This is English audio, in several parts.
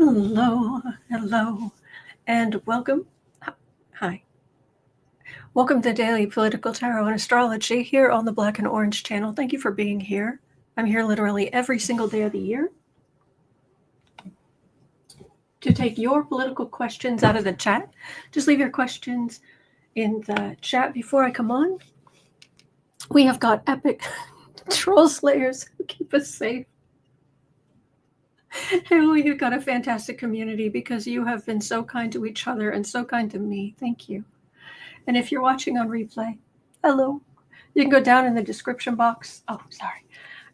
Hello, and welcome. Hi. Welcome to Daily Political Tarot and Astrology here on the Black and Orange channel. Thank you for being here. I'm here literally every single day of the year to take your political questions out of the chat. Just leave your questions in the chat before I come on. We have got epic troll slayers who keep us safe. And we have got a fantastic community because you have been so kind to each other and so kind to me. Thank you. And if you're watching on replay, hello. You can go down in the description box. Oh, sorry.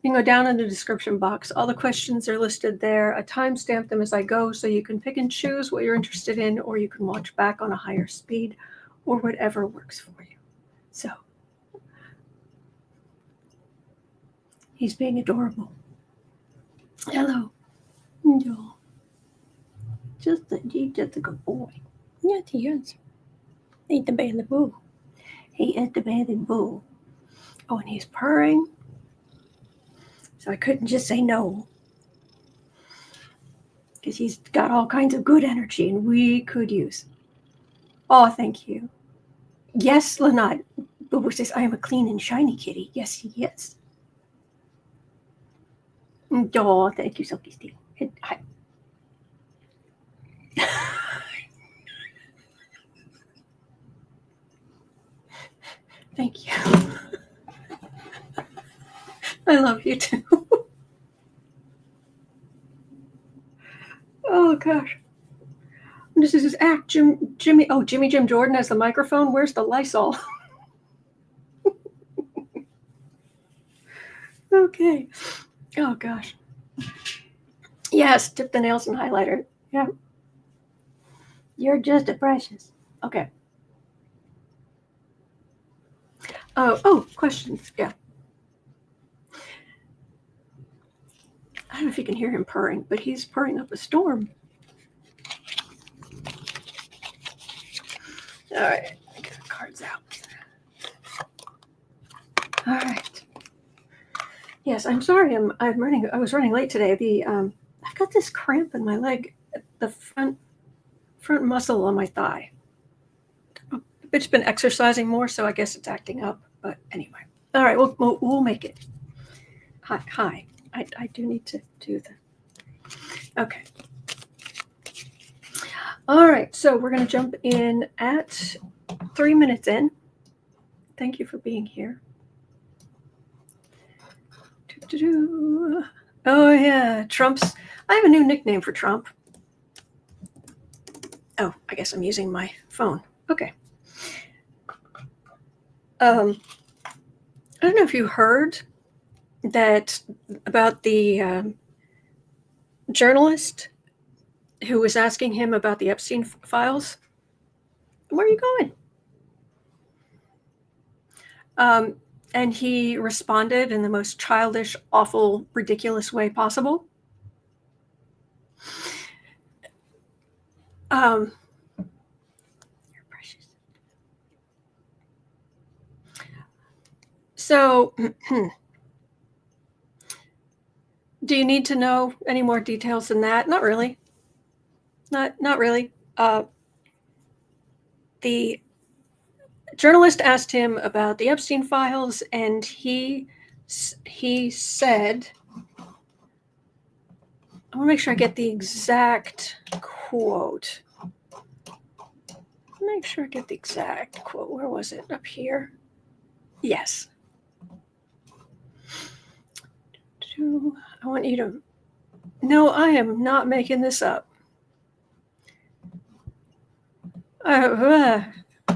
You can go down in the description box. All the questions are listed there. I timestamp them as I go so you can pick and choose what you're interested in, or you can watch back on a higher speed, or whatever works for you. So, he's being adorable. Hello. No. He's just a good boy. Yes, he is. He's the baby boo. He is the baby boo. Oh, and he's purring. So I couldn't just say no. Because he's got all kinds of good energy and we could use. Oh, thank you. Yes, Lanad. Boo says, I am a clean and shiny kitty. Yes, he is. Oh, thank you, Silky Steve. Hi. Thank you. I love you too. Oh gosh. This is his act. Jimmy Jim Jordan has the microphone. Where's the Lysol? Okay. Oh gosh. Yes, dip the nails in highlighter. Yeah. You're just a precious. Okay. Oh, questions. Yeah. I don't know if you can hear him purring, but he's purring up a storm. All right. Get the cards out. All right. Yes, I'm sorry. I was running late today. I've got this cramp in my leg, the front muscle on my thigh. It's been exercising more, so I guess it's acting up. But anyway, all right, we'll make it. Hi. I do need to do that. Okay. All right, so we're going to jump in at 3 minutes in. Thank you for being here. Oh, yeah, I have a new nickname for Trump. Oh, I guess I'm using my phone. Okay. I don't know if you heard that about the journalist who was asking him about the Epstein files. Where are you going? And he responded in the most childish, awful, ridiculous way possible. You're precious. So, do you need to know any more details than that? Not really. Not really. The journalist asked him about the Epstein files, and he said, I want to make sure I get the exact quote. Make sure I get the exact quote. Where was it? Up here? Yes. I want you to... No, I am not making this up.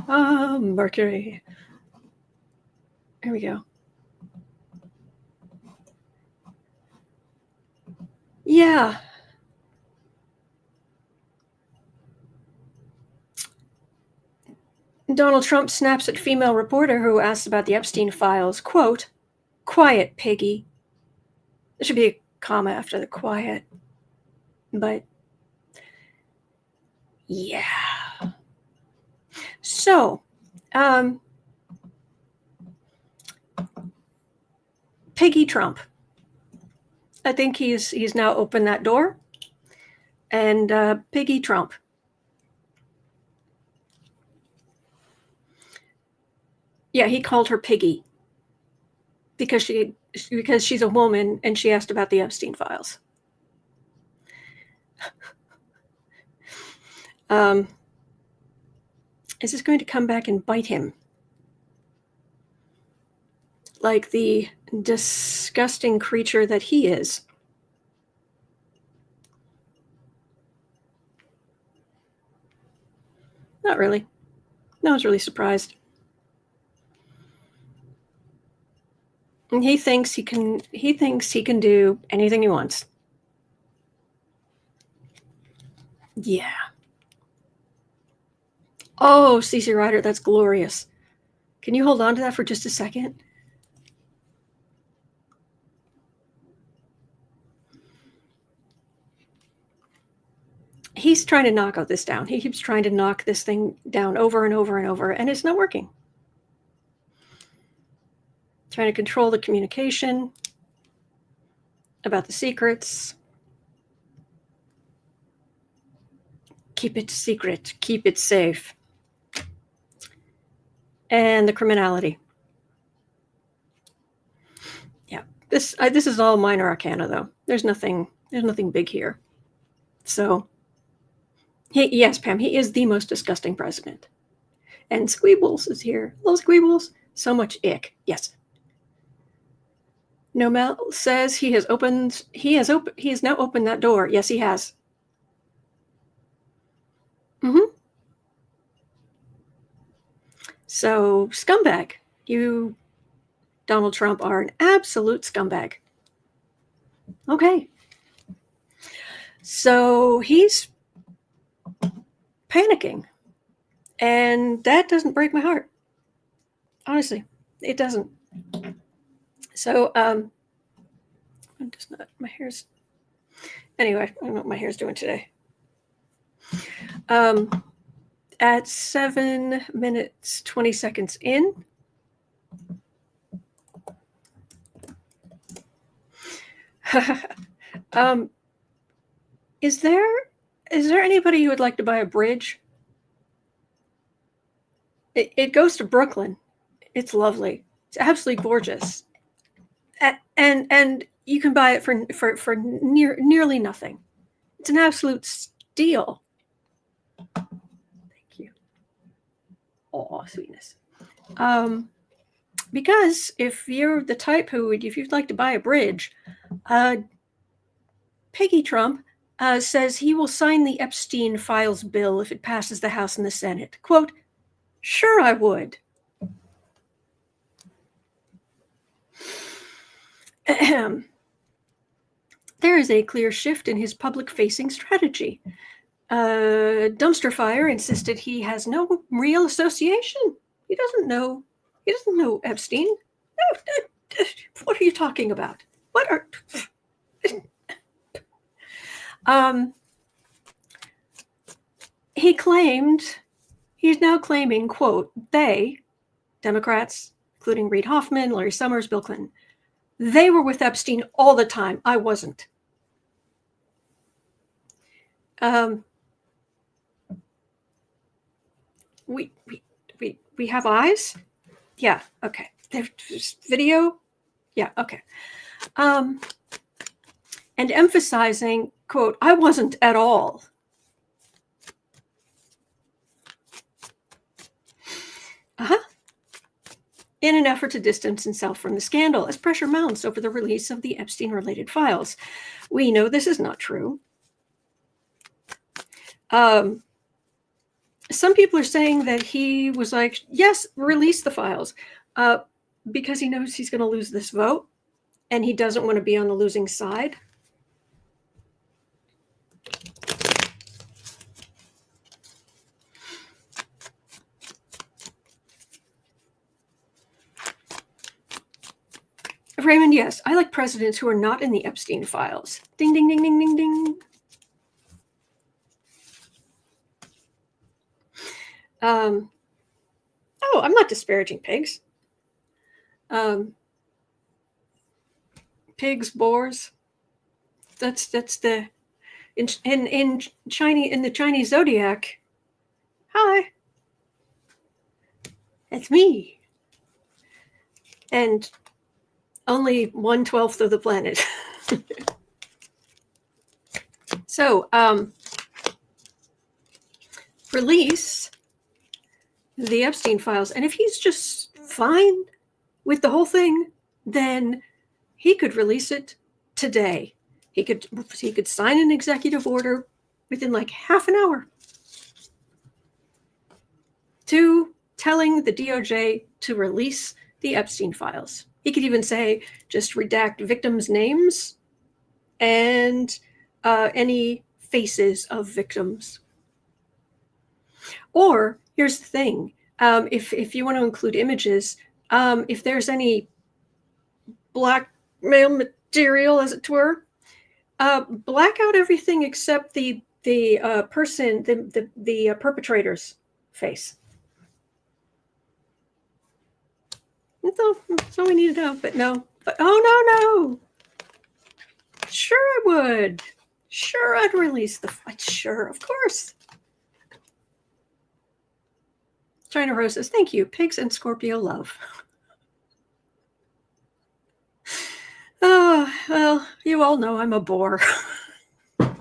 Mercury. Here we go. Yeah. Donald Trump snaps at female reporter who asks about the Epstein files. Quote, quiet, piggy. There should be a comma after the quiet. But, yeah. So, Piggy Trump. I think he's now opened that door. and Piggy Trump. Yeah, he called her Piggy because she's a woman and she asked about the Epstein files. Is this going to come back and bite him? Like the disgusting creature that he is. Not really. No one's really surprised. And he thinks he can do anything he wants. Yeah. Oh, CC Ryder, that's glorious. Can you hold on to that for just a second? He's trying to knock this down. He keeps trying to knock this thing down over and over and over, and it's not working. Trying to control the communication about the secrets. Keep it secret. Keep it safe. And the criminality. Yeah, this is all minor arcana, though. There's nothing big here. So, yes, Pam, he is the most disgusting president. And Squeebles is here. Little Squeebles, so much ick. Yes. Nomel says he has now opened that door. Yes, he has. So, scumbag. You, Donald Trump, are an absolute scumbag. Okay. So, he's panicking. And that doesn't break my heart. Honestly, it doesn't. So, I'm just not, my hair's, anyway, I don't know what my hair's doing today. At 7 minutes, 20 seconds in, is there anybody who would like to buy a bridge? It goes to Brooklyn. It's lovely. It's absolutely gorgeous. And you can buy it for nearly nothing. It's an absolute steal. Thank you. Oh, sweetness. Because if you're the type if you'd like to buy a bridge, Piggy Trump says he will sign the Epstein files bill if it passes the House and the Senate. Quote, sure I would. There is a clear shift in his public-facing strategy. Dumpster Fire insisted he has no real association. He doesn't know Epstein. No, what are you talking about? What are... he's now claiming, quote, they, Democrats, including Reid Hoffman, Larry Summers, Bill Clinton, they were with Epstein all the time. I wasn't. We have eyes? Yeah, okay. There's video? Yeah, okay. And emphasizing, quote, I wasn't at all. In an effort to distance himself from the scandal as pressure mounts over the release of the Epstein-related files. We know this is not true. Some people are saying that he was like, yes, release the files, because he knows he's going to lose this vote, and he doesn't want to be on the losing side. Raymond, yes, I like presidents who are not in the Epstein files. Ding, ding, ding, ding, ding, ding. Oh, I'm not disparaging pigs. Pigs, boars. That's the in the Chinese zodiac. Hi, it's me, and only 1/12 of the planet. So, release the Epstein files, and if he's just fine with the whole thing, then he could release it today. He could sign an executive order within like half an hour to telling the DOJ to release the Epstein files. He could even say, just redact victims' names and any faces of victims. Or, here's the thing, if you want to include images, if there's any blackmail material, as it were, black out everything except the person, the perpetrator's face. That's all we need to know, but no. But no. Sure I would. Sure I'd release the fight. Sure, of course. China Rose says, thank you. Pigs and Scorpio love. Oh, well, you all know I'm a bore. All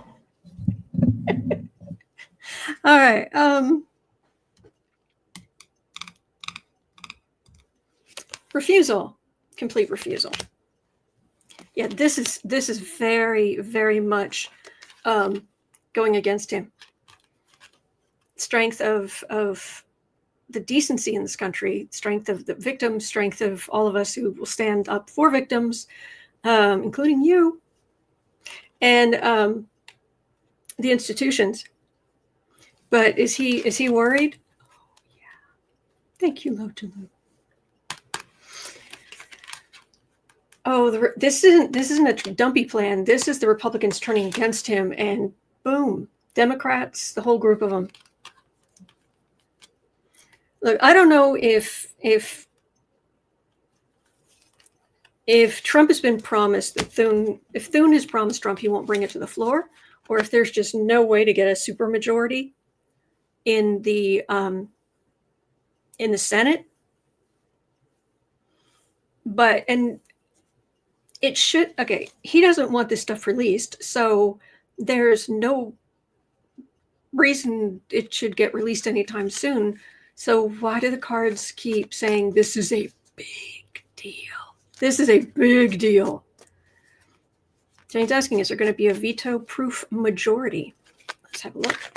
right. Refusal. Complete refusal. Yeah, this is very, very much going against him. Strength of the decency in this country, strength of the victims, strength of all of us who will stand up for victims, including you, and the institutions. But is he worried? Oh, yeah. Thank you, Lotulu. Oh, this isn't a dumpy plan. This is the Republicans turning against him, and boom, Democrats, the whole group of them. Look, I don't know if Trump has been promised that if Thune has promised Trump he won't bring it to the floor, or if there's just no way to get a supermajority in the Senate. But it should, okay, he doesn't want this stuff released, so there's no reason it should get released anytime soon. So why do the cards keep saying this is a big deal? This is a big deal. Jane's asking, is there going to be a veto-proof majority? Let's have a look.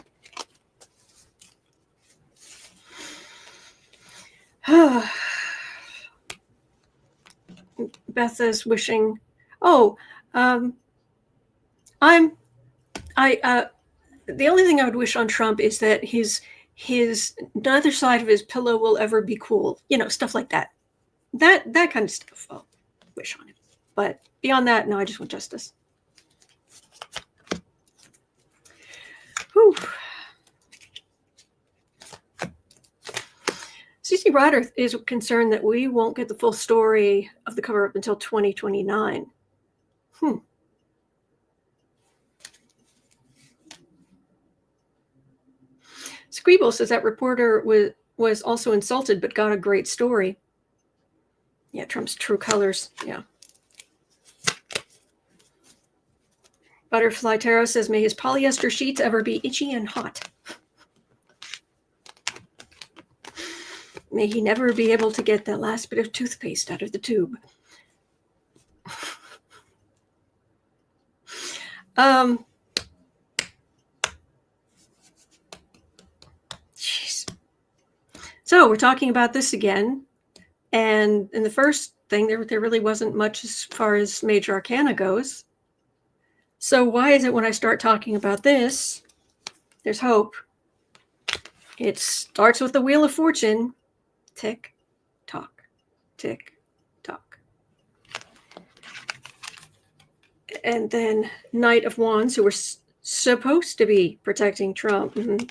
Beth is wishing. Oh, the only thing I would wish on Trump is that his neither side of his pillow will ever be cool. You know, stuff like that. That kind of stuff I'll wish on him. But beyond that, no, I just want justice. Whew. CC Ryder is concerned that we won't get the full story of the cover-up until 2029. Squeeble says that reporter was also insulted but got a great story. Yeah, Trump's true colors. Yeah. Butterfly Tarot says, may his polyester sheets ever be itchy and hot. May he never be able to get that last bit of toothpaste out of the tube. Jeez. So we're talking about this again. And in the first thing, there really wasn't much as far as major arcana goes. So why is it when I start talking about this, there's hope? It starts with the Wheel of Fortune. Tick, tock, tick, tock. And then Knight of Wands, who were supposed to be protecting Trump. Mm-hmm.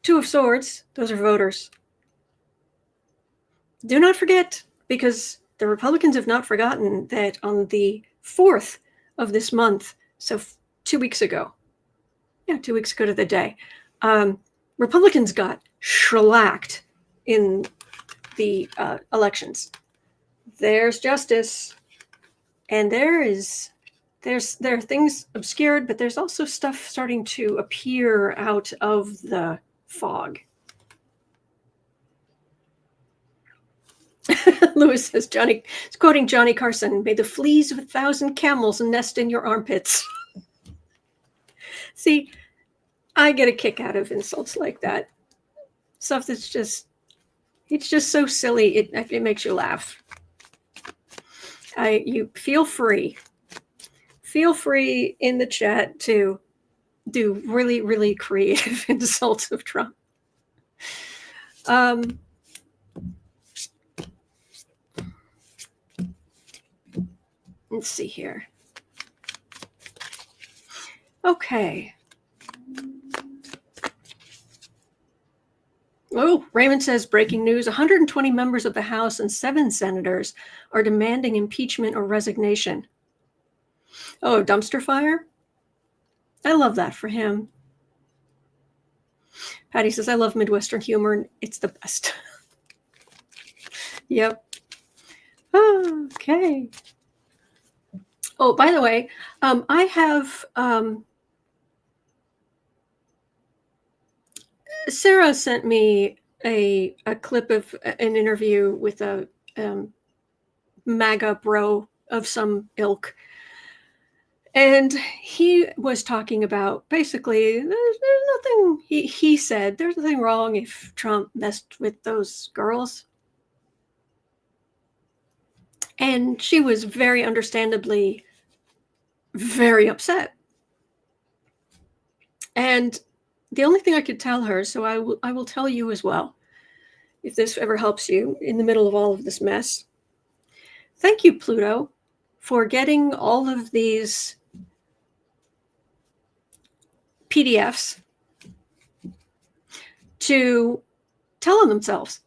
Two of Swords, those are voters. Do not forget, because the Republicans have not forgotten that on the 4th of this month, so 2 weeks ago. Yeah, 2 weeks ago to the day. Republicans got shellacked in the elections. There's justice, and there are things obscured, but there's also stuff starting to appear out of the fog. Lewis says, Johnny is quoting Johnny Carson, may the fleas of 1,000 camels nest in your armpits. See, I get a kick out of insults like that. Stuff that's just, it's just so silly. It makes you laugh. You feel free in the chat to do really, really creative insults of Trump. Let's see here. Okay. Oh, Raymond says, breaking news, 120 members of the House and 7 senators are demanding impeachment or resignation. Oh, dumpster fire? I love that for him. Patty says, I love Midwestern humor. It's the best. Yep. Okay. Oh, by the way, I have... Sarah sent me a clip of an interview with a MAGA bro of some ilk. And he was talking about basically there's nothing, he said, there's nothing wrong if Trump messed with those girls. And she was very understandably very upset. And the only thing I could tell her, so I will tell you as well, if this ever helps you in the middle of all of this mess. Thank you, Pluto, for getting all of these PDFs to tell on themselves.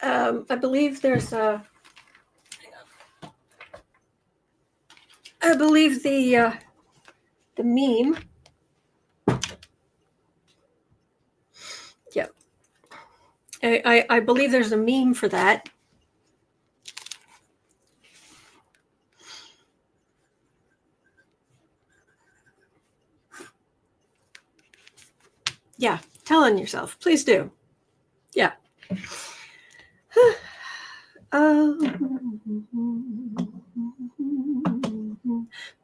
I believe there's a... I believe the meme. Yep. I believe there's a meme for that. Yeah, tell on yourself. Please do. Yeah.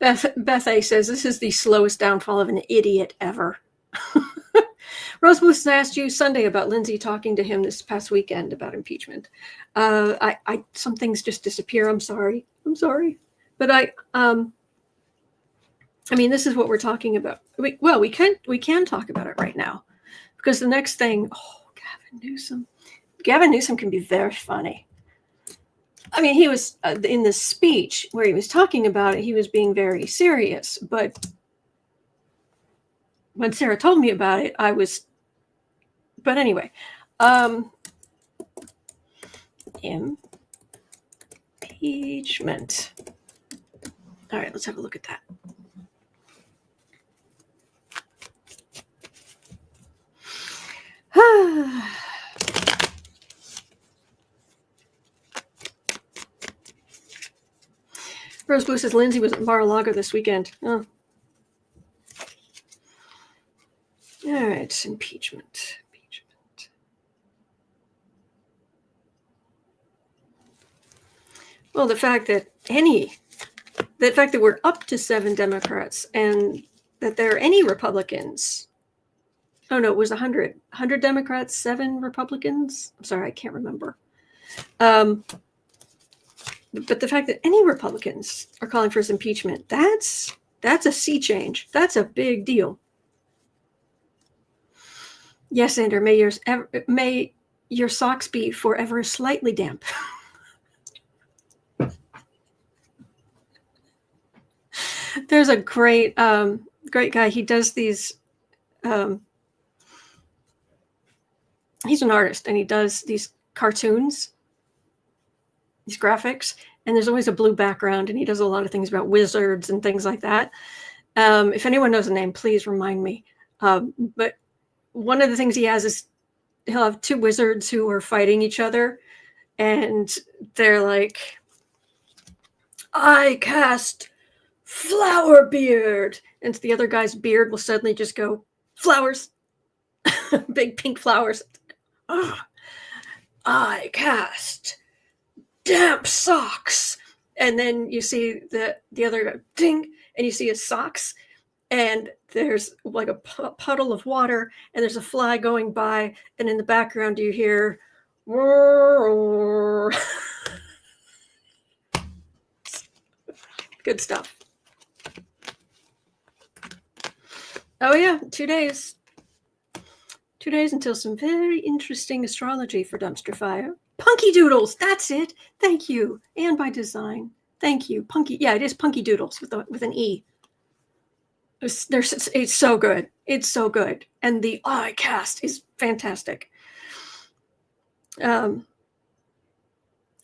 Beth A says, this is the slowest downfall of an idiot ever. Rose Bluth asked you Sunday about Lindsay talking to him this past weekend about impeachment. Some things just disappear. I'm sorry. But I mean, this is what we're talking about. We can talk about it right now, because the next thing, Gavin Newsom can be very funny. I mean, he was in this speech where he was talking about it, he was being very serious. But when Sarah told me about it, I was... But anyway, impeachment. All right, let's have a look at that. Rose Blue says Lindsay was at Mar-a-Lago this weekend. Oh. All right, impeachment. Well, the fact that we're up to 7 Democrats and that there are any Republicans. Oh no, it was 100 Democrats, 7 Republicans. I'm sorry, I can't remember. But the fact that any Republicans are calling for his impeachment, that's a sea change. That's a big deal. Yes, Andrew, may your socks be forever slightly damp. There's a great guy. He does these. He's an artist, and he does these cartoons, these graphics, and there's always a blue background, and he does a lot of things about wizards and things like that. If anyone knows the name, please remind me. But one of the things he has is he'll have two wizards who are fighting each other, and they're like, I cast flower beard, and the other guy's beard will suddenly just go flowers, big pink flowers. Oh, I cast damp socks, and then you see the other guy, ding, and you see his socks, and there's like a puddle of water, and there's a fly going by, and in the background you hear good stuff. Oh yeah, 2 days. 2 days until some very interesting astrology for Dumpster Fire. Punky Doodles, that's it. Thank you. And by design. Thank you. Punky, yeah, it is Punky Doodles with an E. It's so good. It's so good. And the eye cast is fantastic.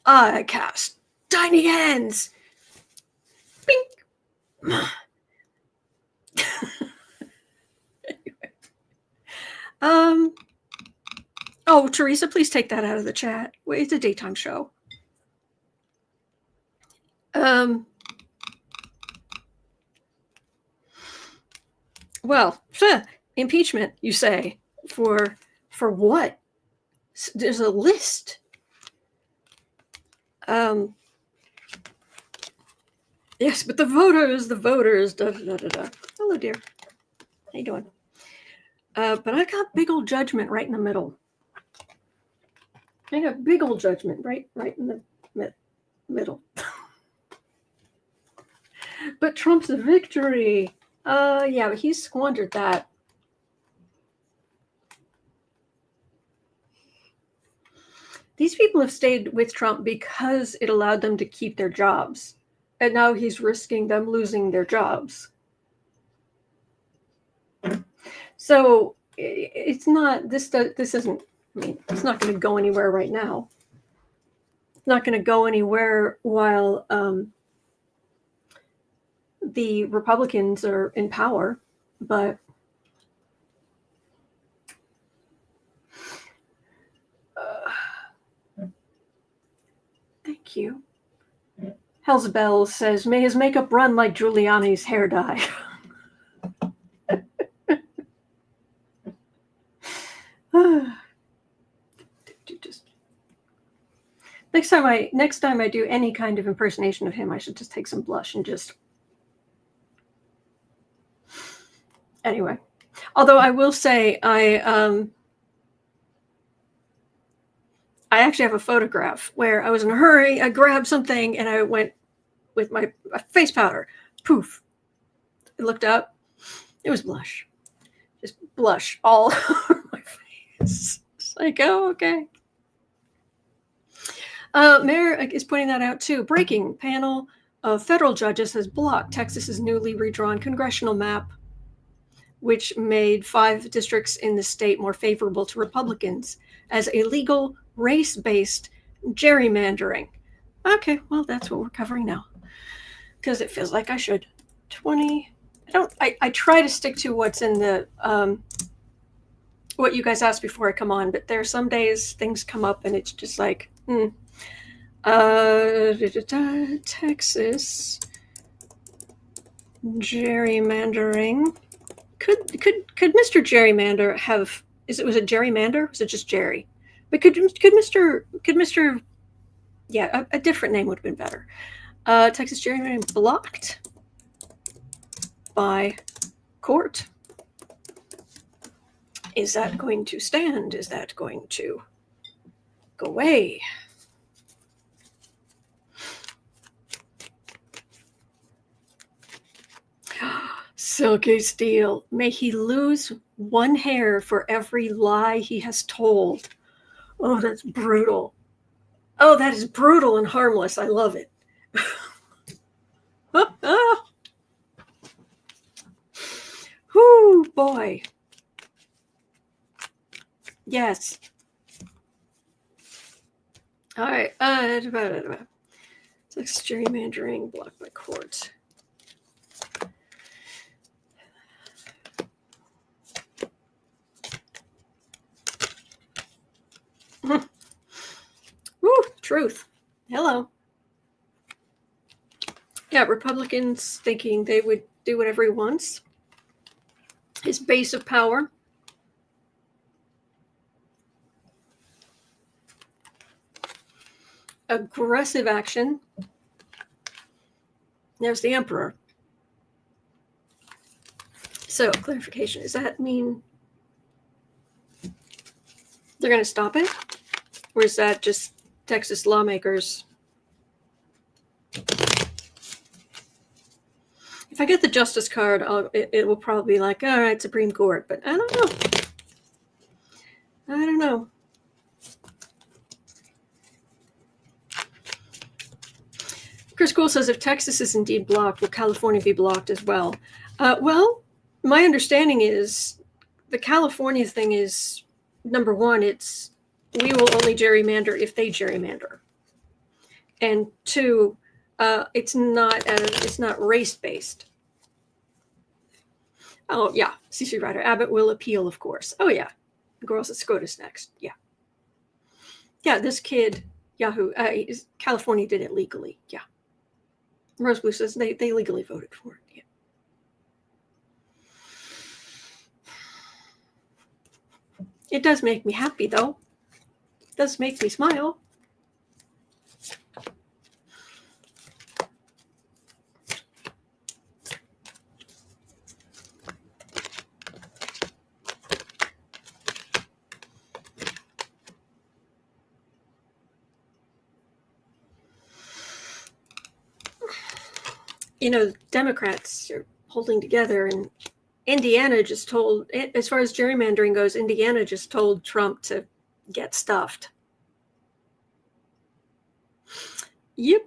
Eye cast. Tiny hands. Bink. Oh, Teresa, please take that out of the chat. Wait, it's a daytime show. Well, impeachment, you say, for what? There's a list. Yes, but the voters. Da, da, da, da. Hello, dear. How you doing? But I got big old judgment right in the middle. I got big old judgment right in the middle. But Trump's a victory. Yeah, but he squandered that. These people have stayed with Trump because it allowed them to keep their jobs. And now he's risking them losing their jobs. So it's not, this isn't, I mean, it's not going to go anywhere right now. It's not going to go anywhere while the Republicans are in power, but thank you. Hell's Bells says, may his makeup run like Giuliani's hair dye. Just next time I do any kind of impersonation of him, I should just take some blush and just. Anyway, although I will say I actually have a photograph where I was in a hurry, I grabbed something and I went with my face powder. Poof. I looked up. It was blush. Just blush all over my face. It's like, oh, okay. Mayor is pointing that out too. Breaking panel of federal judges has blocked Texas's newly redrawn congressional map, which made 5 districts in the state more favorable to Republicans as illegal race-based gerrymandering. Okay, well, that's what we're covering now, because it feels like I should. 20. I try to stick to what's in the what you guys asked before I come on, but there are some days things come up and it's just like, Texas gerrymandering. Could Mr. Gerrymander have? Was it gerrymander? Was it just Jerry? But could Mr. Yeah, a different name would have been better. Texas gerrymandering blocked by court. Is that going to stand? Is that going to go away? Silky Steel. May he lose 1 hair for every lie he has told. Oh, that's brutal. Oh, that is brutal and harmless. I love it. Whoo, boy. Yes. All right. Sex gerrymandering blocked by court. Woo, truth. Hello. Yeah, Republicans thinking they would do whatever he wants. His base of power. Aggressive action. There's the emperor. So, clarification. Does that mean they're going to stop it? Or is that just Texas lawmakers? If I get the justice card, it will probably be like, all right, Supreme Court. But I don't know. I don't know. Chris Gould says, if Texas is indeed blocked, will California be blocked as well? Well, my understanding is the California thing is, number one, it's we will only gerrymander if they gerrymander. And two, it's not race-based. Oh, yeah, CC Ryder. Abbott will appeal, of course. Oh, yeah. Girls at SCOTUS next. Yeah. Yeah, this kid, Yahoo, California did it legally. Yeah. Rose Blue says they legally voted for it. Yeah. It does make me happy, though. It does make me smile. You know, Democrats are holding together, and Indiana just told, as far as gerrymandering goes, Indiana just told Trump to get stuffed. Yep.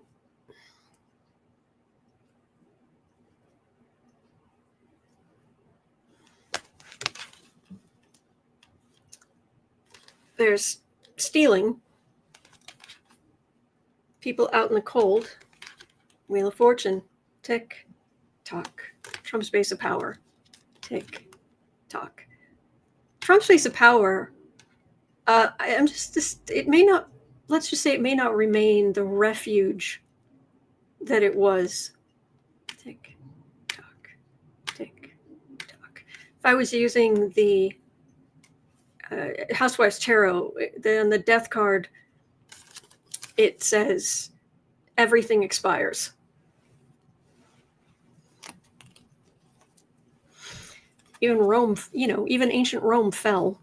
There's stealing. People out in the cold. Wheel of Fortune. Tick, tock. Trump's base of power. Tick, tock. Trump's base of power, it may not, let's just say it may not remain the refuge that it was. Tick, tock, tick, tock. If I was using the Housewives Tarot, then the death card, it says everything expires. Even Rome, even ancient Rome fell.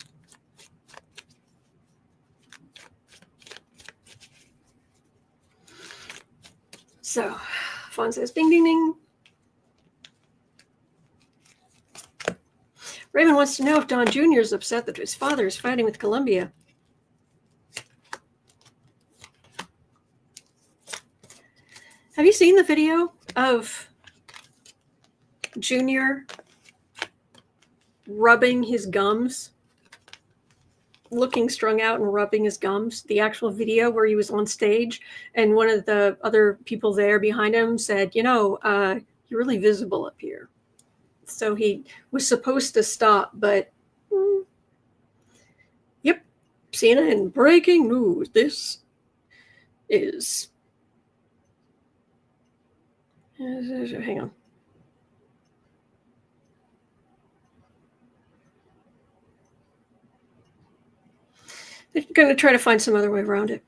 So, Fawn says, ding, ding, ding. Raymond wants to know if Don Jr. is upset that his father is fighting with Colombia. Have you seen the video of Jr. rubbing his gums, looking strung out and rubbing his gums? The actual video where he was on stage and one of the other people there behind him said, you're really visible up here. So he was supposed to stop, but yep, CNN breaking news. This is, hang on. They're going to try to find some other way around it.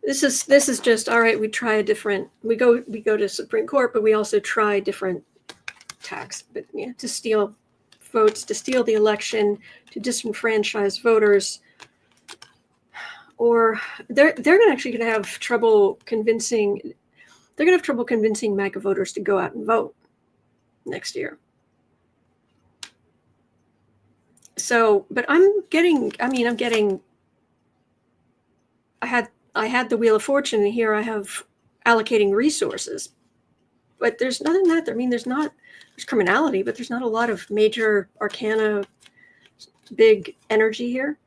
This is just, all right, we try a different, we go to Supreme Court, but we also try different tacks, but yeah, to steal votes, to steal the election, to disenfranchise voters, or they're actually going to have trouble convincing MAGA voters to go out and vote next year. So, but I had the Wheel of Fortune, and here I have allocating resources. But there's nothing that, there's criminality, but there's not a lot of major arcana, big energy here.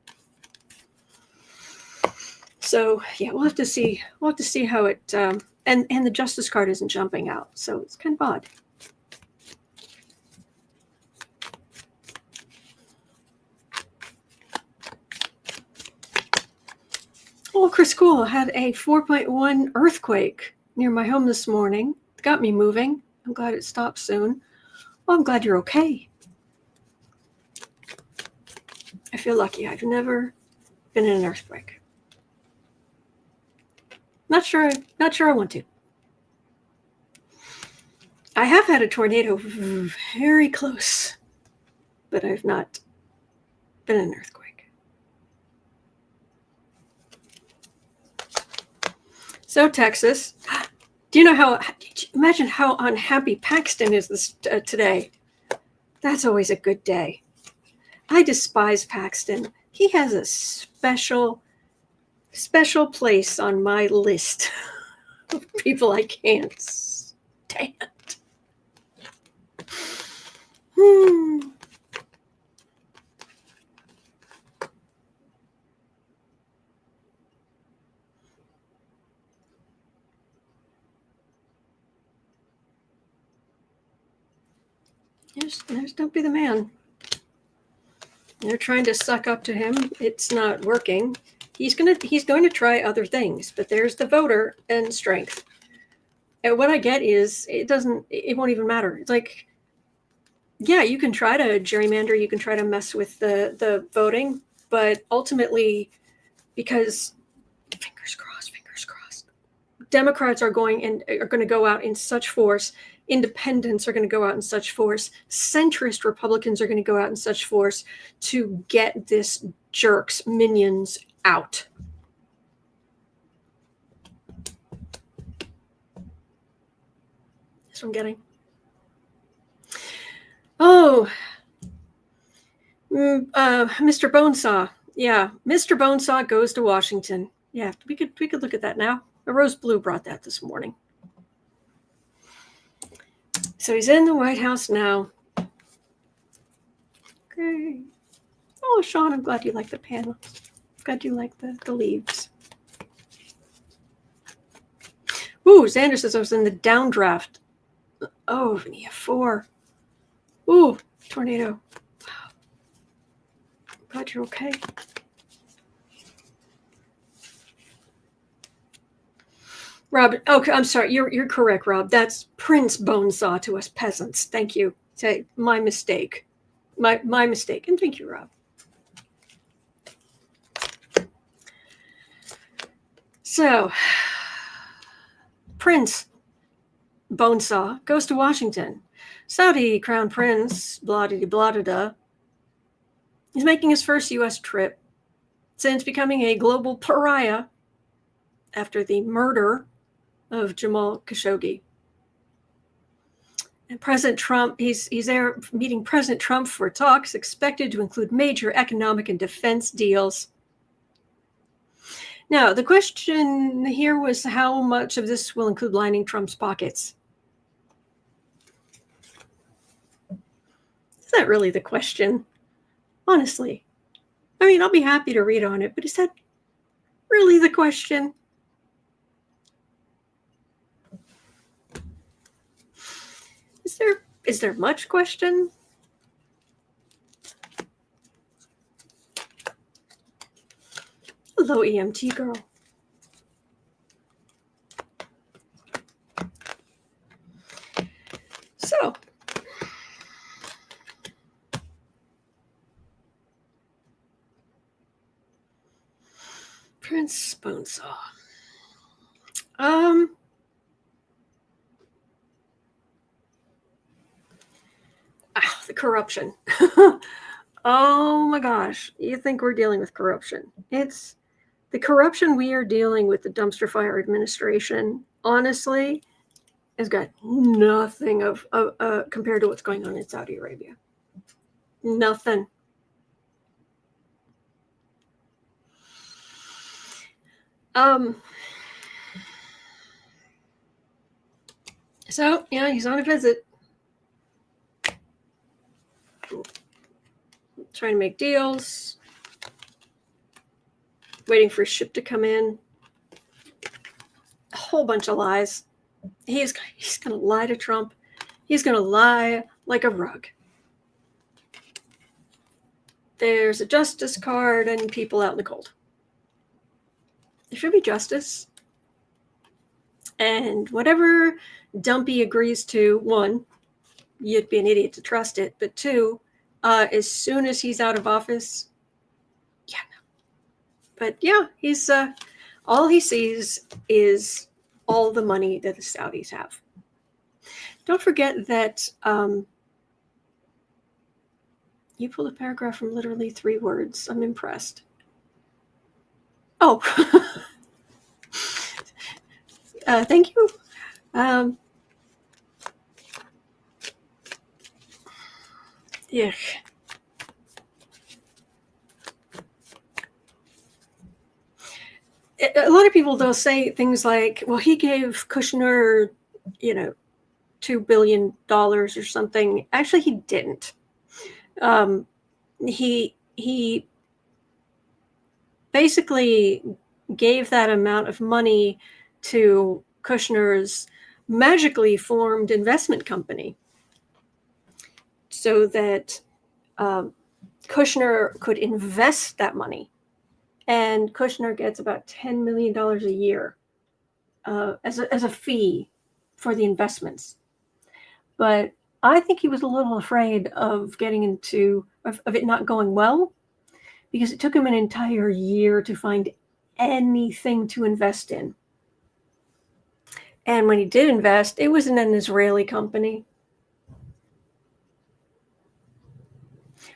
So yeah, we'll have to see. We'll have to see how it. And the justice card isn't jumping out, so it's kind of odd. Oh, Chris Cool had a 4.1 earthquake near my home this morning. It got me moving. I'm glad it stops soon. Well, I'm glad you're okay. I feel lucky. I've never been in an earthquake. Not sure I want to. I have had a tornado very close, but I've not been in an earthquake. So Texas, do you know how? Imagine how unhappy Paxton is this today. That's always a good day. I despise Paxton. He has a special place on my list of people I can't stand. Just don't be the man. They're trying to suck up to him. It's not working. He's going to try other things, but there's the voter and strength. And what I get is it won't even matter. It's like, yeah, you can try to gerrymander, you can try to mess with the voting, but ultimately, because fingers crossed, Democrats are going to go out in such force. Independents are going to go out in such force. Centrist Republicans are going to go out in such force to get this jerk's minions out. That's what I'm getting. Oh, Mr. Bonesaw. Yeah, Mr. Bonesaw goes to Washington. Yeah, we could look at that now. A Rose Blue brought that this morning. So he's in the White House now. Okay. Oh, Sean, I'm glad you like the panel. Glad you like the leaves. Ooh, Xander says I was in the downdraft. Oh, yeah, 4. Ooh, tornado. Wow. Glad you're okay. Rob, okay, I'm sorry. You're correct, Rob. That's Prince Bonesaw to us peasants. Thank you. Say my mistake. My mistake. And thank you, Rob. So, Prince Bonesaw goes to Washington. Saudi Crown Prince, blah-de-da. He's making his first U.S. trip since becoming a global pariah after the murder of Jamal Khashoggi. And President Trump, he's there meeting President Trump for talks expected to include major economic and defense deals. Now, the question here was how much of this will include lining Trump's pockets? Is that really the question? Honestly. I mean, I'll be happy to read on it, but is that really the question? Is there much question? Hello, EMT girl. So, Prince Bonesaw. The corruption. Oh my gosh. You think we're dealing with corruption. It's the corruption we are dealing with the dumpster fire administration, honestly, has got nothing of compared to what's going on in Saudi Arabia. Nothing. So, yeah, he's on a visit. Trying to make deals. waiting for his ship to come in. A whole bunch of lies. He's going to lie to Trump. He's going to lie like a rug. There's a justice card and people out in the cold. There should be justice. And whatever Dumpy agrees to, one, you'd be an idiot to trust it. But two, as soon as he's out of office, yeah. But yeah, he's all he sees is all the money that the Saudis have. Don't forget that you pulled a paragraph from literally 3 words. I'm impressed. Oh, thank you. Yeah. A lot of people, they'll say things like, well, he gave Kushner, $2 billion or something. Actually, he didn't. He basically gave that amount of money to Kushner's magically formed investment company so that Kushner could invest that money. And Kushner gets about $10 million a year as a fee for the investments. But I think he was a little afraid of getting of it not going well, because it took him an entire year to find anything to invest in. And when he did invest, it was in an Israeli company,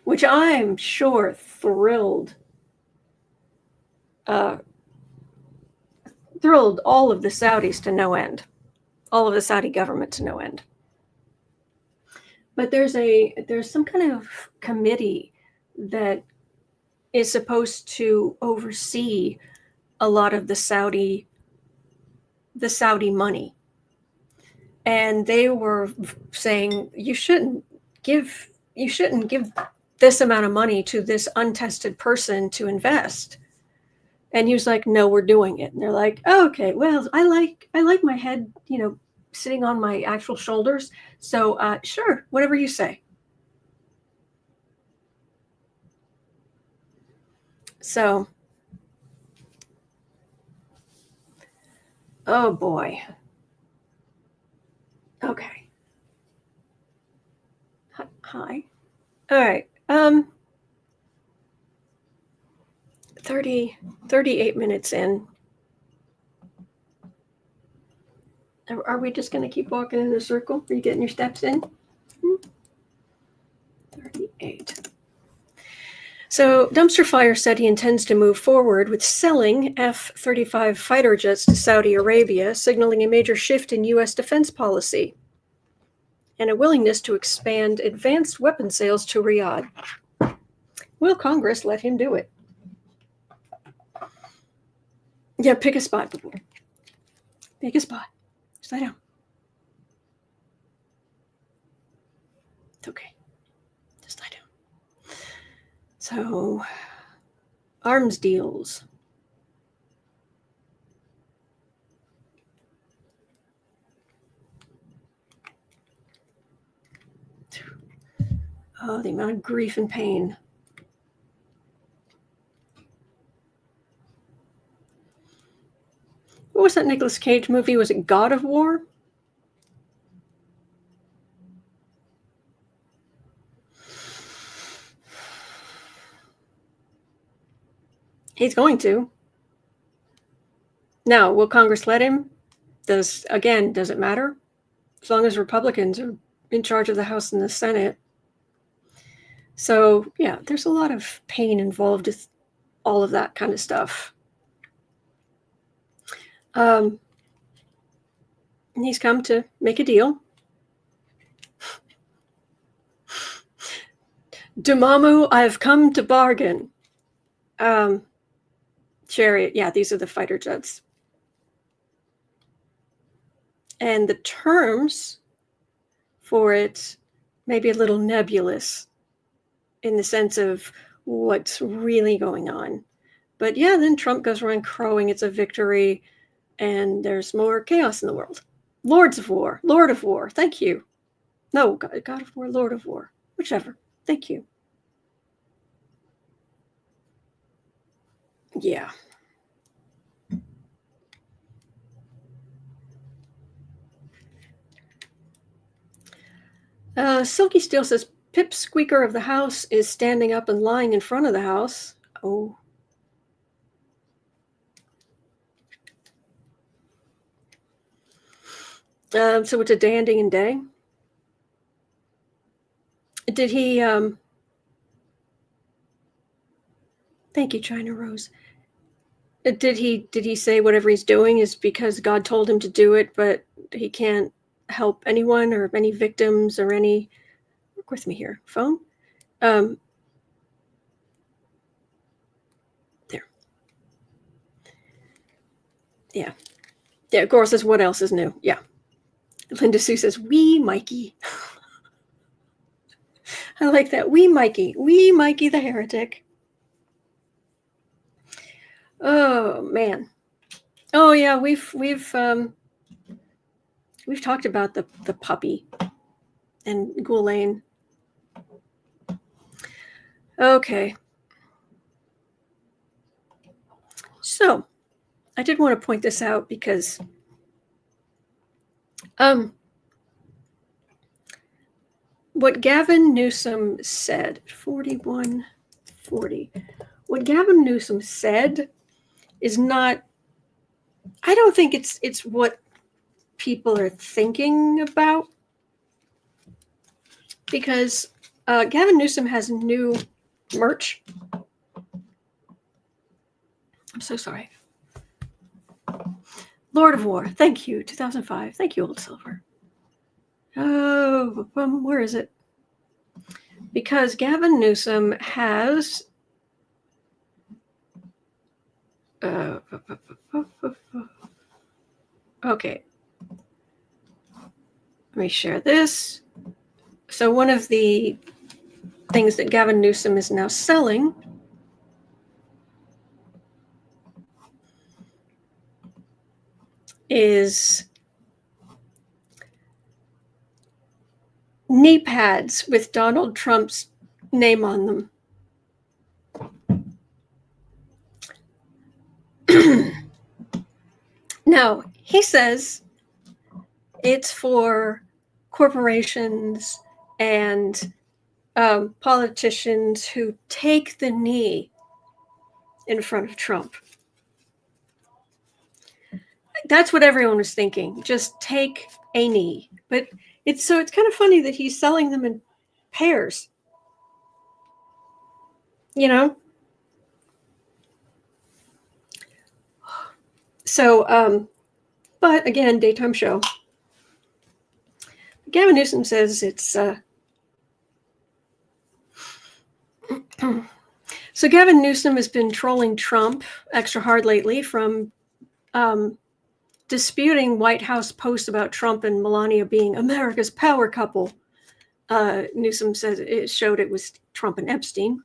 which I'm sure thrilled all of the Saudis to no end, all of the Saudi government to no end. But there's some kind of committee that is supposed to oversee a lot of the Saudi money. And they were saying you shouldn't give this amount of money to this untested person to invest. And he was like, no, we're doing it. And they're like, oh, okay, well, I like my head, sitting on my actual shoulders. So sure, whatever you say. So, oh boy. Okay. Hi. All right. 38 minutes in. Are we just going to keep walking in a circle? Are you getting your steps in? 38. So Dumpster Fire said he intends to move forward with selling F-35 fighter jets to Saudi Arabia, signaling a major shift in U.S. defense policy and a willingness to expand advanced weapon sales to Riyadh. Will Congress let him do it? Yeah, pick a spot. Pick a spot. Just lie down. It's okay. Just lie down. So, arms deals. Oh, the amount of grief and pain. What was that Nicolas Cage movie? Was it God of War? He's going to. Now, will Congress let him? Does it matter? As long as Republicans are in charge of the House and the Senate. So, yeah, there's a lot of pain involved with all of that kind of stuff. He's come to make a deal. Dumamu, I've come to bargain. Chariot, yeah, these are the fighter jets. And the terms for it may be a little nebulous in the sense of what's really going on. But yeah, then Trump goes around crowing it's a victory, and there's more chaos in the world. Lord of War, thank you. No, God of War, Lord of War, whichever. Thank you. Yeah. Silky Steel says, Pip Squeaker of the house is standing up and lying in front of the house. Oh. So it's a day ending in day. Did he, thank you, China Rose. Did he say whatever he's doing is because God told him to do it, but he can't help anyone or any victims or any, work with me here, phone? There. Yeah. Yeah, Gore says, what else is new? Yeah. Linda Sue says, wee Mikey. I like that. Wee Mikey the heretic. Oh man. Oh yeah, we've talked about the puppy and Ghislaine. Okay. So I did want to point this out because what Gavin Newsom said, 4140. What Gavin Newsom said is not, I don't think it's what people are thinking about, because Gavin Newsom has new merch. I'm so sorry. Lord of War, thank you, 2005. Thank you, Old Silver. Oh, where is it? Because Gavin Newsom has okay. Let me share this. So one of the things that Gavin Newsom is now selling is knee pads with Donald Trump's name on them. Now, he says it's for corporations and politicians who take the knee in front of Trump. That's what everyone was thinking. Just take a knee. But it's kind of funny that he's selling them in pairs. You know? So, but again, daytime show. Gavin Newsom says it's so Gavin Newsom has been trolling Trump extra hard lately from disputing White House posts about Trump and Melania being America's power couple. Newsom says it showed it was Trump and Epstein,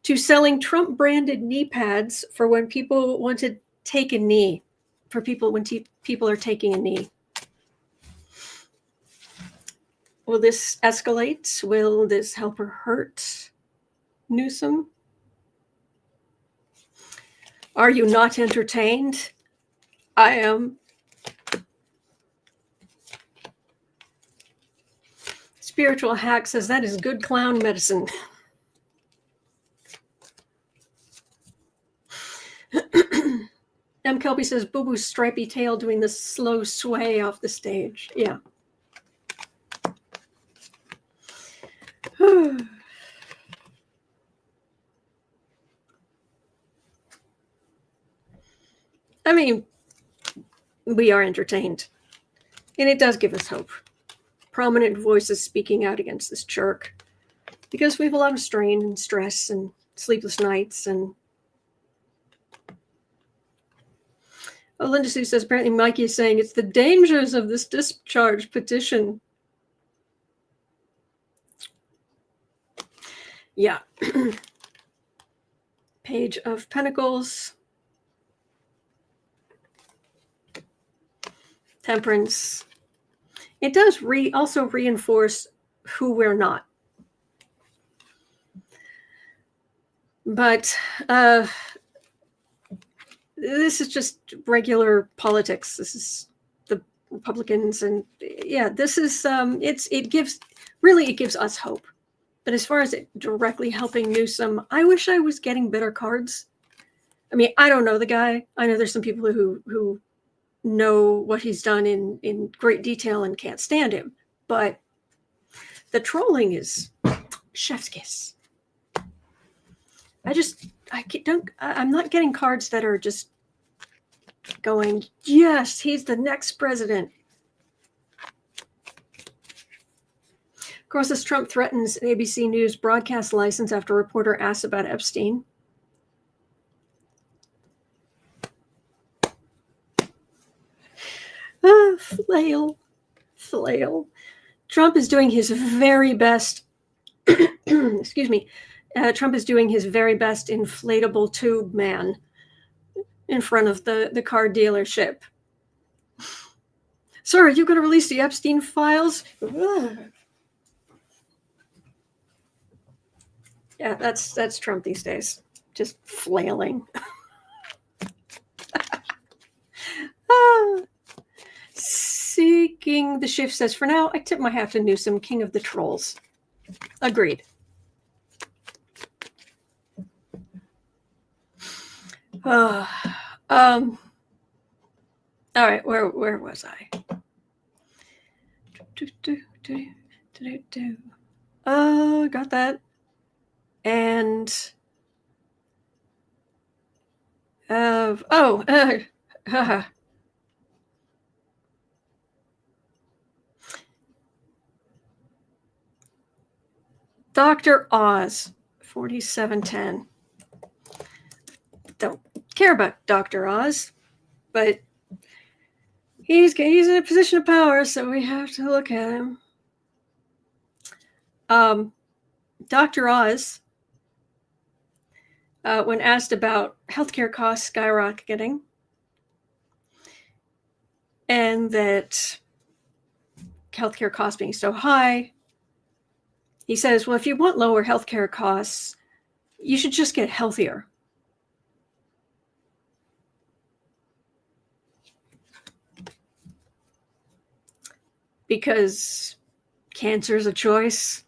to selling Trump-branded knee pads for when people want to take a knee, for people when people are taking a knee. Will this escalate? Will this help or hurt Newsom? Are you not entertained? I am. Spiritual Hack says that is good clown medicine. M. Kelby says Boo Boo's stripy tail doing the slow sway off the stage. Yeah. I mean, we are entertained. And it does give us hope. Prominent voices speaking out against this jerk. Because we have a lot of strain and stress and sleepless nights. And Linda Sue says, apparently Mikey is saying it's the dangers of this discharge petition. Yeah. Page of Pentacles. Temperance. It does also reinforce who we're not. But this is just regular politics. This is the Republicans, and yeah, this is it gives us hope. But as far as it directly helping Newsom, I wish I was getting better cards. I mean, I don't know the guy. I know there's some people who know what he's done in great detail and can't stand him. But the trolling is chef's kiss. I'm not getting cards that are just going, yes, he's the next president. Of course, as Trump threatens an ABC News broadcast license after a reporter asks about Epstein. Flail. Trump is doing his very best. Excuse me. Trump is doing his very best inflatable tube man in front of the car dealership. Sir, are you going to release the Epstein files? Yeah, that's Trump these days. Just flailing. Seeking the shift says, for now, I tip my hat to Newsom, king of the trolls. Agreed. All right, where was I? Oh, got that. And Dr. Oz, 4710. Don't care about Dr. Oz, but he's in a position of power, so we have to look at him. Dr. Oz, when asked about healthcare costs skyrocketing and that healthcare costs being so high, he says, well, if you want lower healthcare costs, you should just get healthier. Because cancer is a choice.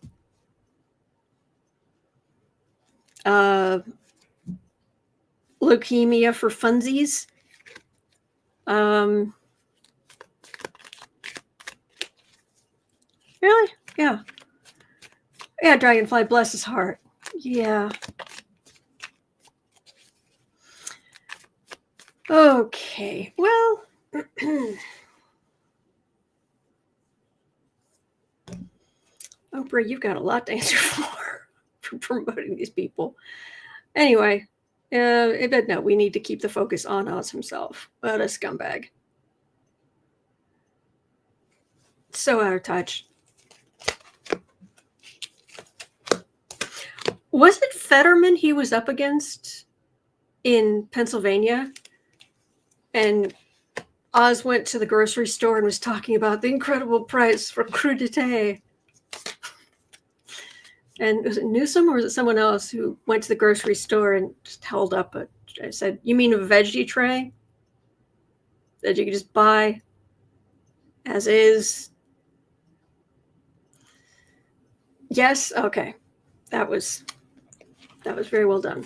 Leukemia for funsies. Really? Yeah. Yeah, Dragonfly, bless his heart. Yeah. Okay, well. Oprah, you've got a lot to answer for promoting these people. Anyway, but no, we need to keep the focus on Oz himself. What a scumbag. So out of touch. Was it Fetterman he was up against in Pennsylvania? And Oz went to the grocery store and was talking about the incredible price for crudité. And was it Newsom or was it someone else who went to the grocery store and just held up I said, you mean a veggie tray that you could just buy as is? Yes? Okay. That was very well done.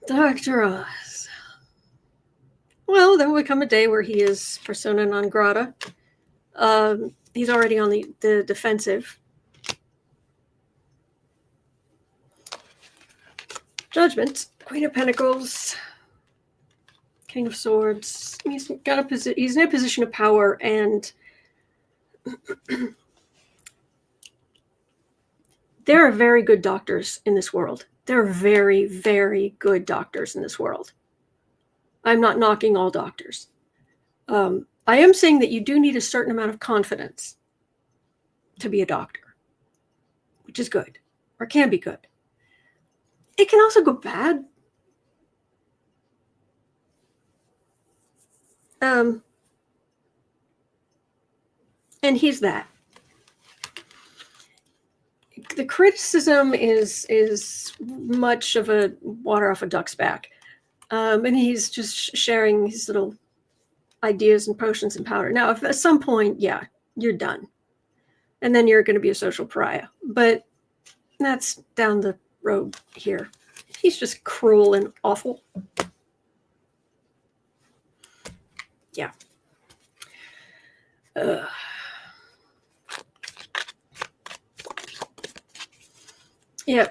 Dr. Oz. Well, there will come a day where he is persona non grata. He's already on the defensive. Judgment. Queen of Pentacles. King of Swords. He's in a position of power, and there are very good doctors in this world. There are very, very good doctors in this world. I'm not knocking all doctors. I am saying that you do need a certain amount of confidence to be a doctor, which is good, or can be good. It can also go bad. And he's that. The criticism is much of a water off a duck's back. And he's just sharing his little ideas and potions and powder. Now, if at some point, yeah, you're done. And then you're going to be a social pariah. But that's down the road here. He's just cruel and awful. Yeah. Yeah.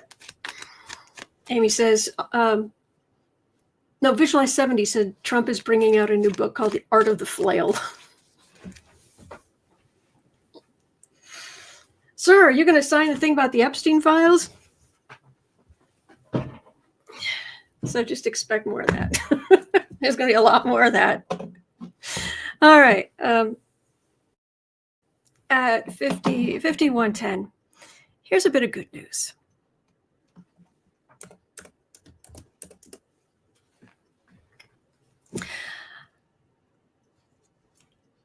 Amy says, no, Visualize 70 said Trump is bringing out a new book called The Art of the Flail. Sir, are you going to sign the thing about the Epstein files? So just expect more of that. There's going to be a lot more of that. All right. At 5110, here's a bit of good news.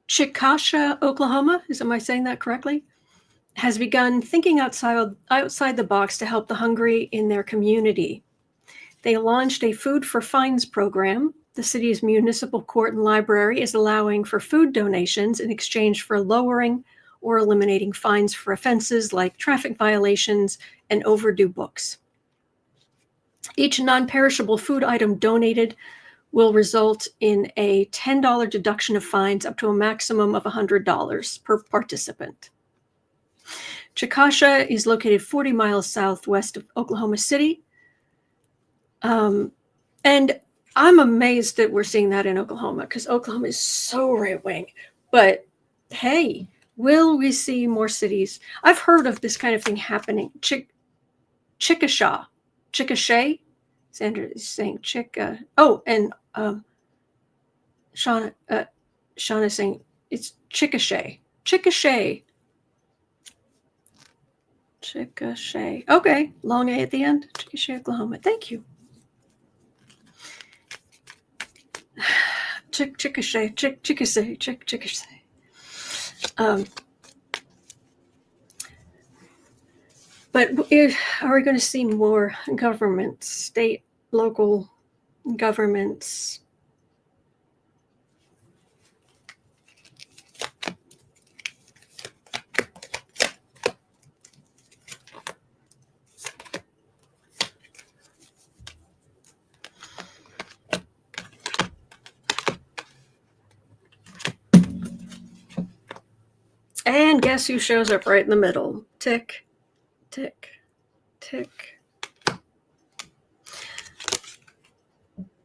Chickasha, Oklahoma, am I saying that correctly? Has begun thinking outside the box to help the hungry in their community. They launched a food for fines program. The city's municipal court and library is allowing for food donations in exchange for lowering or eliminating fines for offenses like traffic violations and overdue books. Each non-perishable food item donated will result in a $10 deduction of fines up to a maximum of $100 per participant. Chickasha is located 40 miles southwest of Oklahoma City. And I'm amazed that we're seeing that in Oklahoma because Oklahoma is so right-wing. But hey, will we see more cities? I've heard of this kind of thing happening. Chickasha. Sandra is saying and Shauna is saying it's Chickasha. Chickasha. Okay, long A at the end. Chickasha, Oklahoma. Thank you. Chickasha. But are we going to see more governments, state, local governments? And guess who shows up right in the middle? Tick, tick, tick.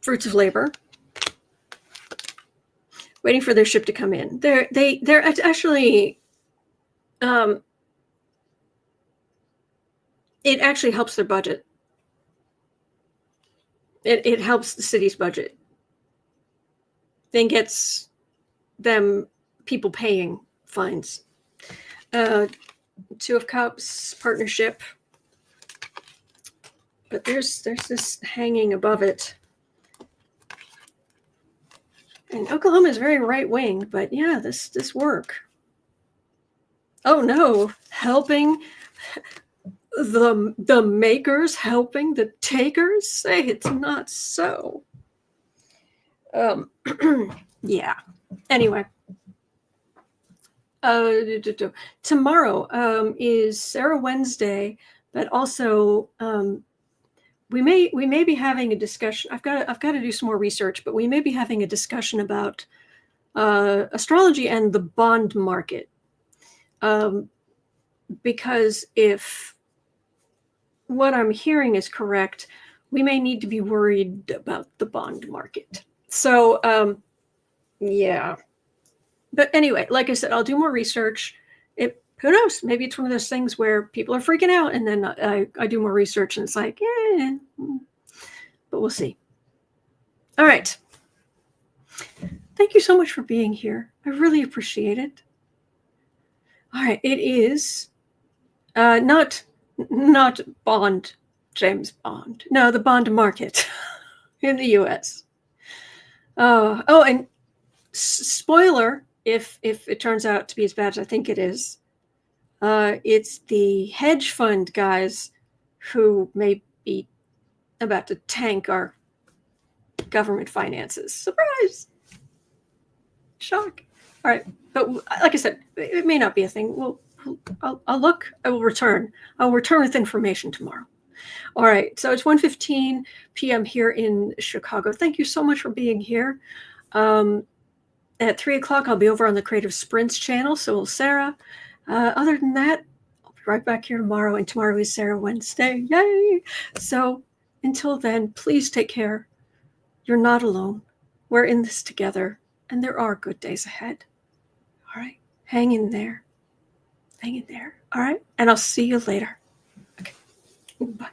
Fruits of labor. Waiting for their ship to come in. They're actually, it actually helps their budget. It helps the city's budget. Then gets them people paying fines. Two of Cups partnership. But there's this hanging above it. And Oklahoma is very right wing, but yeah, this work. Oh no, helping the makers, helping the takers. Say it's not so. Yeah. Anyway. Tomorrow is Sarah Wednesday, but also we may be having a discussion. I've got to do some more research, but we may be having a discussion about astrology and the bond market. Because if what I'm hearing is correct, we may need to be worried about the bond market. So yeah. But anyway, like I said, I'll do more research. Who knows? Maybe it's one of those things where people are freaking out, and then I do more research, and it's like, yeah. But we'll see. All right. Thank you so much for being here. I really appreciate it. All right, it is not Bond, James Bond. No, the bond market in the U.S. Oh, and spoiler, if it turns out to be as bad as I think it is, it's the hedge fund guys who may be about to tank our government finances. Surprise! Shock. All right, but like I said, it may not be a thing. I'll look. I will return. I'll return with information tomorrow. All right, so it's 1:15 p.m. here in Chicago. Thank you so much for being here. At 3 o'clock, I'll be over on the Creative Sprints channel. So will Sarah. Other than that, I'll be right back here tomorrow. And tomorrow is Sarah Wednesday. Yay! So until then, please take care. You're not alone. We're in this together. And there are good days ahead. All right? Hang in there. Hang in there. All right? And I'll see you later. Okay. Bye.